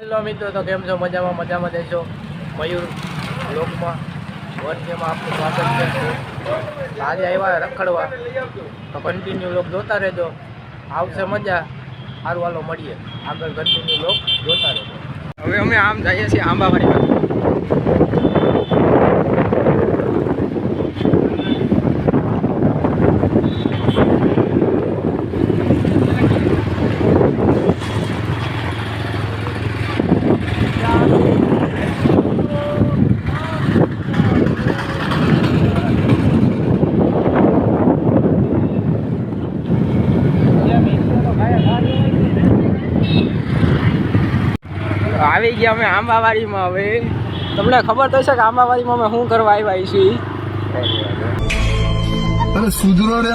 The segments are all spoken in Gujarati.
હેલો મિત્રો, તો કેમ છો? મજામાં દેશો. મયુર બ્લોગમાં વર્ષમાં આપનું સ્વાગત છે. આજે આવ્યા રખડવા, તો કન્ટિન્યુ લોક જોતા રહેજો, આવશે મજા. સારું, હાલો મળીએ આગળ. કન્ટિન્યુ લોક જોતા રહેજો. હવે અમે આમ જઈએ છીએ આંબાવાડી બાજુ. આવી ગયા અમે આંબાવાડીમાં. હવે તમને ખબર તો છે કે આંબાવાડીમાં અમે શું કરવા આવ્યા છીએ. अरे सुधरो रे,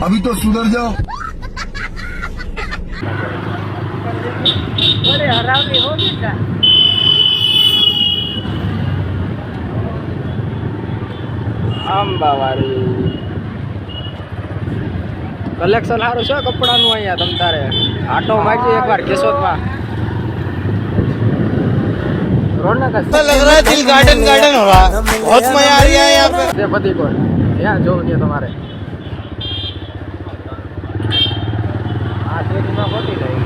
अभी तो सुधर जाओ. अरे हरावनी होगी क्या? આંબાવાડી કલેક્શન સારું છે કપડાનું. અહીંયા તમ તારે આટો મારી એકવાર કેશોદમાં. रोड ना तो लग रहा है दिल गार्डन गार्डन हो रहा है, बहुत मजा आ रहा है यहाँ पे. ये पति को यहाँ जो नहीं तुम्हारे આ ટ્રેનમાં ખોટી થઈ.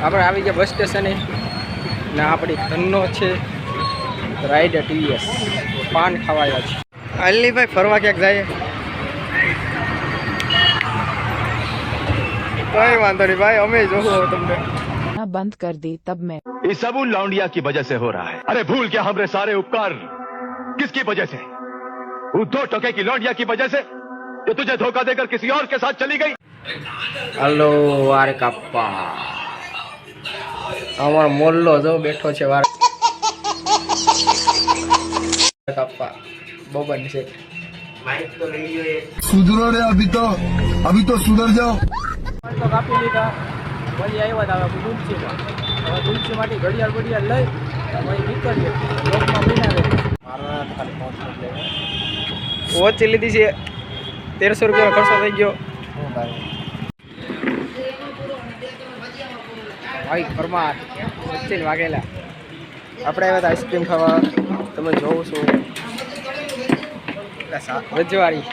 આપણે આવી ગયા બસ સ્ટેશને ને આપણી ધનનો છે રાઈડર ટીવીએસ પાન ખાવાયા છે. અલ્લી ભાઈ ફરવા ક્યાંક જાય? कहीं वांधो नहीं भाई, हमें जो हो तुमने बंद कर दी तब मैं ये सब उन लौंडिया की वजह से हो रहा है. अरे भूल क्या हमरे सारे उपकार किसकी वजह से? वो 2 टके की लौंडिया की वजह से जो तुझे धोखा देकर किसी और के साथ चली गई. हेलो वारे काप्पा, हमारा मोल्लो जो बैठो छे वारे काप्पा बोबन से माइक तो नहीं जो ये सुधरो रे, अभी तो सुधर जाओ. તો કાપી લીધા. વળી આવ્યા હતા હવે તુલસીમાં. હવે તુલસીમાંથી ઘડિયાળ બડિયાળ લઈ વળી નીકળીએ લોકમાં મહિના રહે. મારા ખાલી 5 મિનિટ લેવા. वॉच લીધી છે 1300 રૂપિયાનો ખર્ચો થઈ ગયો. શું ભાઈ ભાઈ પરમાર સચિન વાઘેલા. આપણે આવ્યા હતા આઈસ્ક્રીમ ખાવા. તમે જોવો છો રજવાડી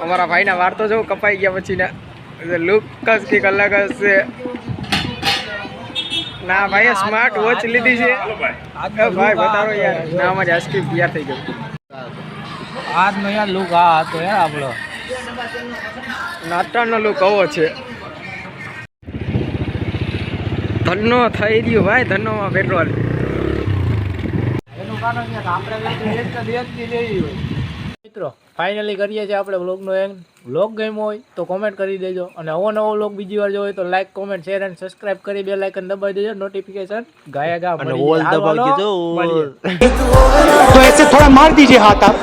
અમારા ભાઈના વાર તો જો કપાઈ ગયા પછી ના લુક જ કંઈક અલગ જ છે. ના ભાઈએ સ્માર્ટ વોચ લીધી છે. ભાઈ બતાવો યાર. ના અમારી આઈસ્ક્રીમ તૈયાર થઈ ગઈ. આજનો યાર લુક આ હતો યાર આપણો. નાતાળનો લુક આવો છે. ધન્નો થઈ ગયું ભાઈ, ધન્નોમાં પેટ્રોલ. એનું કારણ છે કે આપણે દેશથી લેવી હોય. મિત્રો ફાઇનલી કરીએ છીએ આપણે વ્લોગનો એન્ડ. વ્લોગ ગમ્યો હોય તો કોમેન્ટ કરી દેજો, અને નવો વ્લોગ બીજી વાર જોવો હોય તો લાઈક, કોમેન્ટ, શેર અને સબસ્ક્રાઇબ કરી બેલ આઇકન દબાવી દેજો. નોટિફિકેશન ગાયા ગા અને ઓલ દબાવી દેજો. મળીએ. तो ऐसे थोड़ा मार दीजिए हाथ आप.